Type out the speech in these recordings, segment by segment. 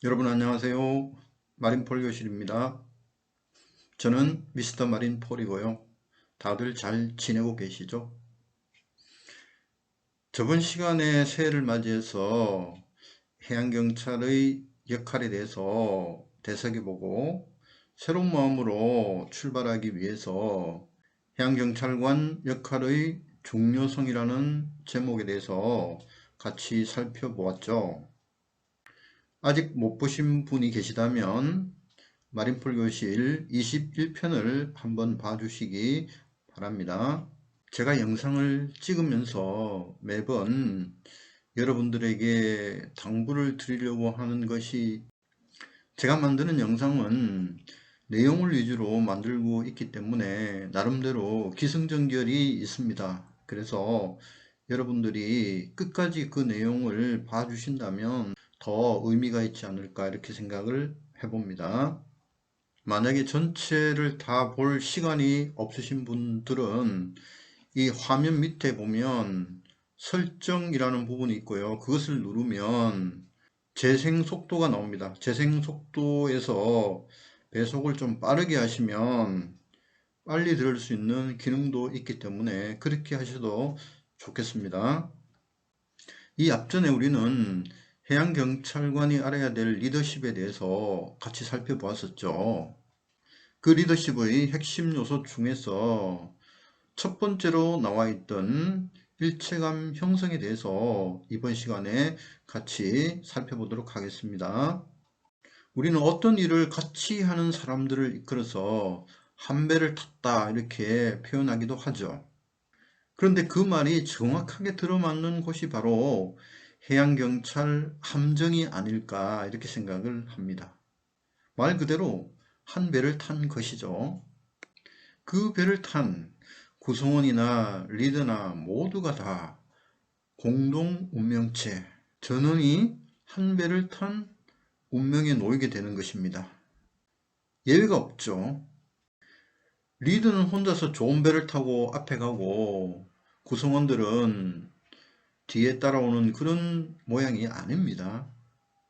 여러분 안녕하세요. 마린폴 교실입니다. 저는 미스터 마린폴이고요. 다들 잘 지내고 계시죠? 저번 시간에 새해를 맞이해서 해양경찰의 역할에 대해서 되새겨보고 새로운 마음으로 출발하기 위해서 해양경찰관 역할의 중요성이라는 제목에 대해서 같이 살펴보았죠. 아직 못 보신 분이 계시다면 마린폴 교실 21편을 한번 봐주시기 바랍니다. 제가 영상을 찍으면서 매번 여러분들에게 당부를 드리려고 하는 것이, 제가 만드는 영상은 내용을 위주로 만들고 있기 때문에 나름대로 기승전결이 있습니다. 그래서 여러분들이 끝까지 그 내용을 봐주신다면 더 의미가 있지 않을까 이렇게 생각을 해봅니다. 만약에 전체를 다 볼 시간이 없으신 분들은 이 화면 밑에 보면 설정이라는 부분이 있고요. 그것을 누르면 재생 속도가 나옵니다. 재생 속도에서 배속을 좀 빠르게 하시면 빨리 들을 수 있는 기능도 있기 때문에 그렇게 하셔도 좋겠습니다. 이 앞전에 우리는 해양경찰관이 알아야 될 리더십에 대해서 같이 살펴보았었죠. 그 리더십의 핵심 요소 중에서 첫 번째로 나와 있던 일체감 형성에 대해서 이번 시간에 같이 살펴보도록 하겠습니다. 우리는 어떤 일을 같이 하는 사람들을 이끌어서 한 배를 탔다 이렇게 표현하기도 하죠. 그런데 그 말이 정확하게 들어맞는 곳이 바로 해양경찰 함정이 아닐까 이렇게 생각을 합니다. 말 그대로 한 배를 탄 것이죠. 그 배를 탄 구성원이나 리더나 모두가 다 공동 운명체, 전원이 한 배를 탄 운명에 놓이게 되는 것입니다. 예외가 없죠. 리더는 혼자서 좋은 배를 타고 앞에 가고 구성원들은 뒤에 따라오는 그런 모양이 아닙니다.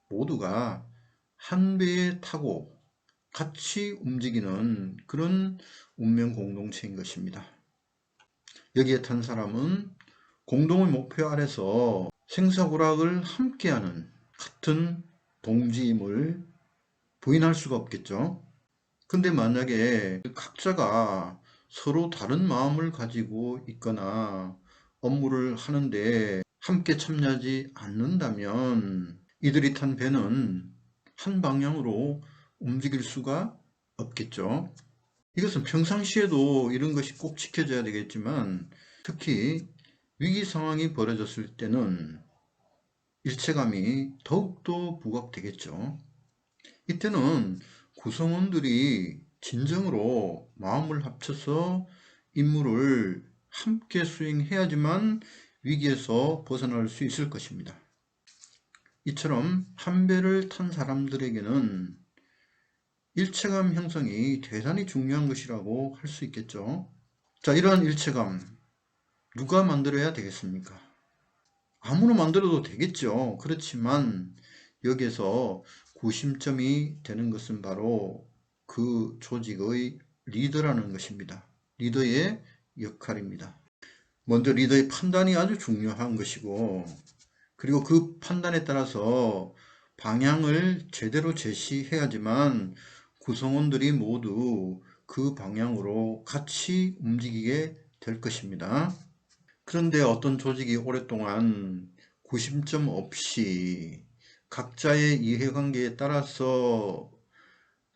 모두가 한 배에 타고 같이 움직이는 그런 운명 공동체인 것입니다. 여기에 탄 사람은 공동의 목표 아래서 생사고락을 함께하는 같은 동지임을 부인할 수가 없겠죠. 근데 만약에 각자가 서로 다른 마음을 가지고 있거나 업무를 하는데 함께 참여하지 않는다면 이들이 탄 배는 한 방향으로 움직일 수가 없겠죠. 이것은 평상시에도 이런 것이 꼭 지켜져야 되겠지만 특히 위기 상황이 벌어졌을 때는 일체감이 더욱더 부각되겠죠. 이때는 구성원들이 진정으로 마음을 합쳐서 임무를 함께 수행해야지만 위기에서 벗어날 수 있을 것입니다. 이처럼 한 배를 탄 사람들에게는 일체감 형성이 대단히 중요한 것이라고 할 수 있겠죠. 자, 이러한 일체감 누가 만들어야 되겠습니까? 아무나 만들어도 되겠죠. 그렇지만 여기에서 구심점이 되는 것은 바로 그 조직의 리더라는 것입니다. 리더의 역할입니다. 먼저 리더의 판단이 아주 중요한 것이고, 그리고 그 판단에 따라서 방향을 제대로 제시해야지만 구성원들이 모두 그 방향으로 같이 움직이게 될 것입니다. 그런데 어떤 조직이 오랫동안 구심점 없이 각자의 이해관계에 따라서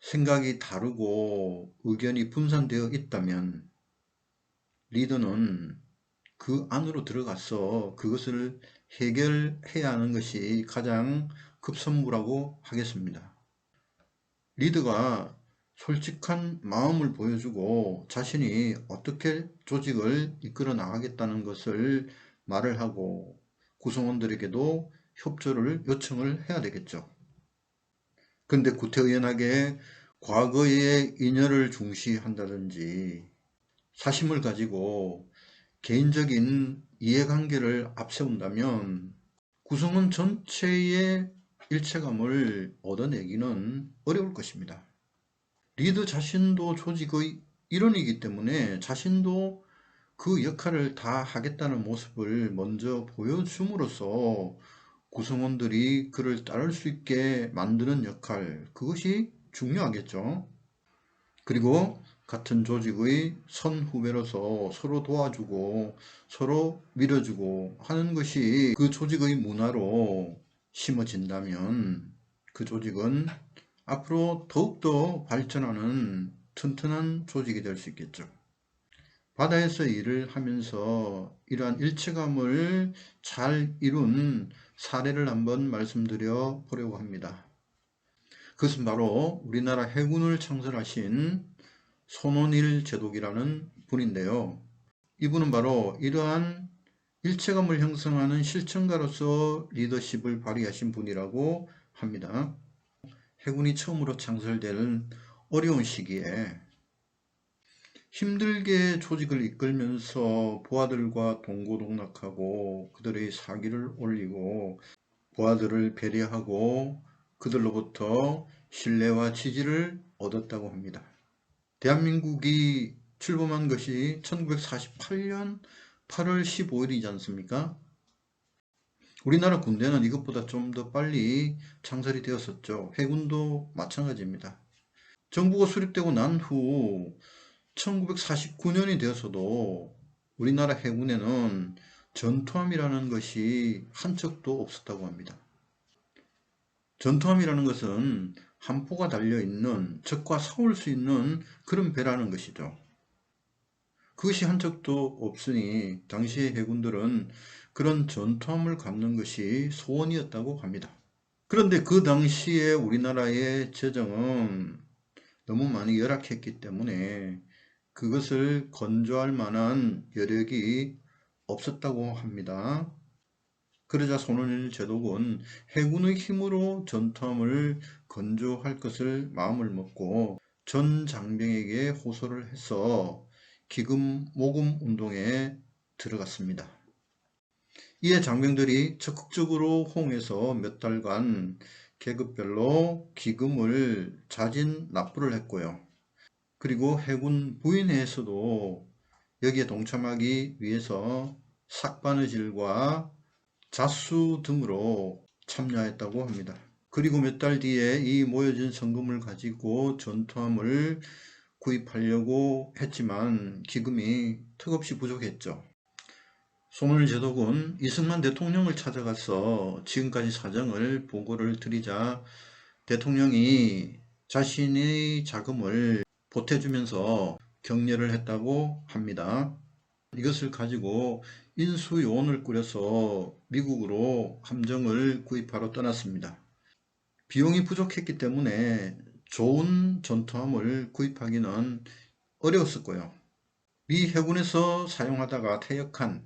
생각이 다르고 의견이 분산되어 있다면 리더는 그 안으로 들어가서 그것을 해결해야 하는 것이 가장 급선무라고 하겠습니다. 리더가 솔직한 마음을 보여주고 자신이 어떻게 조직을 이끌어 나가겠다는 것을 말을 하고 구성원들에게도 협조를 요청을 해야 되겠죠. 근데 구태의연하게 과거의 인연을 중시한다든지 사심을 가지고 개인적인 이해관계를 앞세운다면 구성원 전체의 일체감을 얻어내기는 어려울 것입니다. 리더 자신도 조직의 일원이기 때문에 자신도 그 역할을 다 하겠다는 모습을 먼저 보여줌으로써 구성원들이 그를 따를 수 있게 만드는 역할, 그것이 중요하겠죠. 그리고 같은 조직의 선후배로서 서로 도와주고 서로 밀어주고 하는 것이 그 조직의 문화로 심어진다면 그 조직은 앞으로 더욱더 발전하는 튼튼한 조직이 될 수 있겠죠. 바다에서 일을 하면서 이러한 일체감을 잘 이룬 사례를 한번 말씀드려 보려고 합니다. 그것은 바로 우리나라 해군을 창설하신 손원일 제독이라는 분인데요. 이분은 바로 이러한 일체감을 형성하는 실천가로서 리더십을 발휘하신 분이라고 합니다. 해군이 처음으로 창설된 어려운 시기에 힘들게 조직을 이끌면서 부하들과 동고동락하고 그들의 사기를 올리고 부하들을 배려하고 그들로부터 신뢰와 지지를 얻었다고 합니다. 대한민국이 출범한 것이 1948년 8월 15일이지 않습니까? 우리나라 군대는 이것보다 좀 더 빨리 창설이 되었었죠. 해군도 마찬가지입니다. 정부가 수립되고 난 후 1949년이 되어서도 우리나라 해군에는 전투함이라는 것이 한 척도 없었다고 합니다. 전투함이라는 것은 함포가 달려있는 적과 싸울 수 있는 그런 배라는 것이죠. 그것이 한 척도 없으니 당시의 해군들은 그런 전투함을 갖는 것이 소원이었다고 합니다. 그런데 그 당시에 우리나라의 재정은 너무 많이 열악했기 때문에 그것을 건조할 만한 여력이 없었다고 합니다. 그러자 손원일 제독은 해군의 힘으로 전투함을 건조할 것을 마음을 먹고 전 장병에게 호소를 해서 기금 모금 운동에 들어갔습니다. 이에 장병들이 적극적으로 호응해서 몇 달간 계급별로 기금을 자진 납부를 했고요. 그리고 해군 부인회에서도 여기에 동참하기 위해서 삭바느질과 잣수 등으로 참여했다고 합니다. 그리고 몇 달 뒤에 이 모여진 성금을 가지고 전투함을 구입하려고 했지만 기금이 턱없이 부족했죠. 손원일 제독은 이승만 대통령을 찾아가서 지금까지 사정을 보고를 드리자 대통령이 자신의 자금을 보태주면서 격려를 했다고 합니다. 이것을 가지고 인수요원을 꾸려서 미국으로 함정을 구입하러 떠났습니다. 비용이 부족했기 때문에 좋은 전투함을 구입하기는 어려웠을 거예요. 미 해군에서 사용하다가 퇴역한,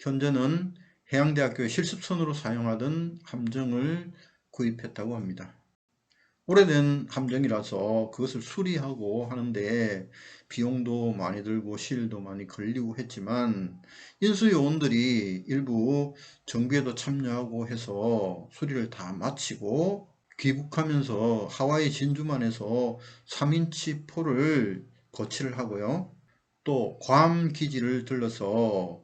현재는 해양대학교의 실습선으로 사용하던 함정을 구입했다고 합니다. 오래된 함정이라서 그것을 수리하고 하는데 비용도 많이 들고 시일도 많이 걸리고 했지만 인수요원들이 일부 정비에도 참여하고 해서 수리를 다 마치고 귀국하면서 하와이 진주만에서 3인치 포를 거치를 하고요. 또 괌 기지를 들러서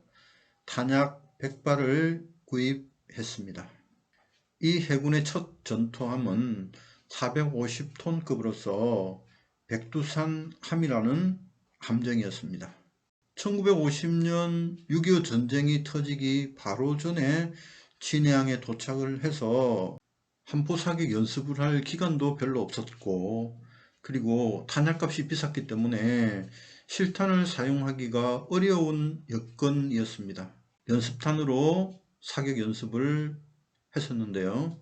탄약 100발을 구입했습니다. 이 해군의 첫 전투함은 450톤급으로서 백두산함이라는 함정이었습니다. 1950년 6.25 전쟁이 터지기 바로 전에 진해항에 도착을 해서 함포 사격 연습을 할 기간도 별로 없었고 그리고 탄약값이 비쌌기 때문에 실탄을 사용하기가 어려운 여건이었습니다. 연습탄으로 사격 연습을 했었는데요.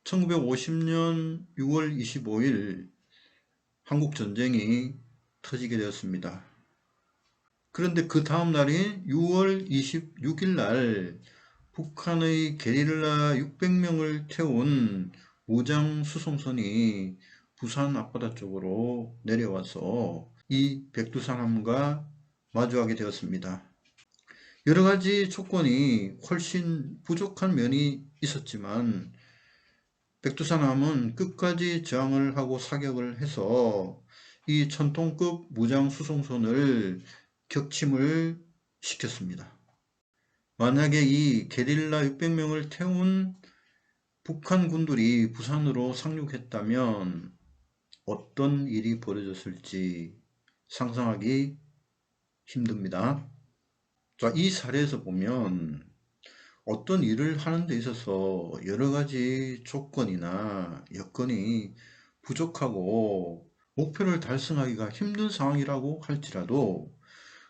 1950년 6월 25일 한국전쟁이 터지게 되었습니다. 그런데 그 다음 날인 6월 26일 날 북한의 게릴라 600명을 태운 무장 수송선이 부산 앞바다 쪽으로 내려와서 이 백두산함과 마주하게 되었습니다. 여러 가지 조건이 훨씬 부족한 면이 있었지만 백두산함은 끝까지 저항을 하고 사격을 해서 이 천톤급 무장 수송선을 격침을 시켰습니다. 만약에 이 게릴라 600명을 태운 북한 군들이 부산으로 상륙했다면 어떤 일이 벌어졌을지 상상하기 힘듭니다. 자, 이 사례에서 보면 어떤 일을 하는 데 있어서 여러 가지 조건이나 여건이 부족하고 목표를 달성하기가 힘든 상황이라고 할지라도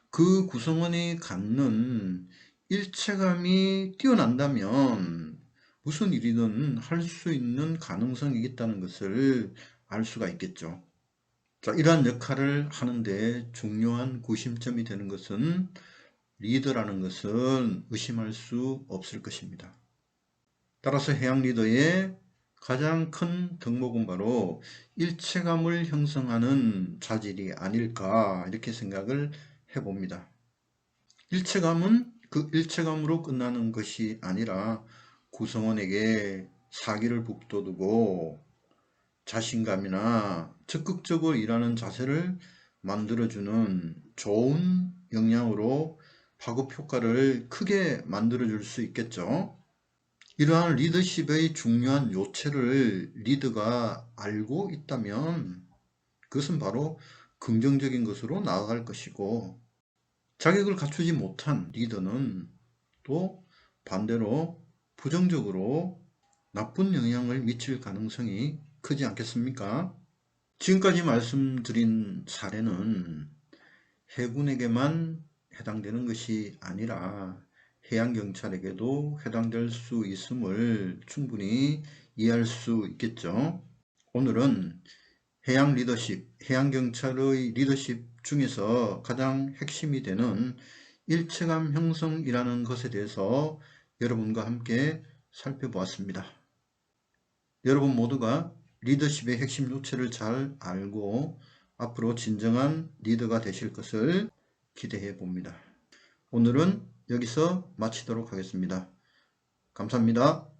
그 구성원이 갖는 일체감이 뛰어난다면 무슨 일이든 할 수 있는 가능성이 있다는 것을 알 수가 있겠죠. 자, 이러한 역할을 하는데 중요한 구심점이 되는 것은 리더라는 것은 의심할 수 없을 것입니다. 따라서 해양 리더의 가장 큰 덕목은 바로 일체감을 형성하는 자질이 아닐까 이렇게 생각을 해봅니다. 일체감은 그 일체감으로 끝나는 것이 아니라 구성원에게 사기를 북돋우고 자신감이나 적극적으로 일하는 자세를 만들어주는 좋은 역량으로 파급 효과를 크게 만들어줄 수 있겠죠. 이러한 리더십의 중요한 요체를 리더가 알고 있다면 그것은 바로 긍정적인 것으로 나아갈 것이고, 자격을 갖추지 못한 리더는 또 반대로 부정적으로 나쁜 영향을 미칠 가능성이 크지 않겠습니까? 지금까지 말씀드린 사례는 해군에게만 해당되는 것이 아니라 해양경찰에게도 해당될 수 있음을 충분히 이해할 수 있겠죠. 오늘은 해양 리더십, 해양경찰의 리더십 중에서 가장 핵심이 되는 일체감 형성이라는 것에 대해서 여러분과 함께 살펴보았습니다. 여러분 모두가 리더십의 핵심 요체를 잘 알고 앞으로 진정한 리더가 되실 것을 기대해 봅니다. 오늘은 여기서 마치도록 하겠습니다. 감사합니다.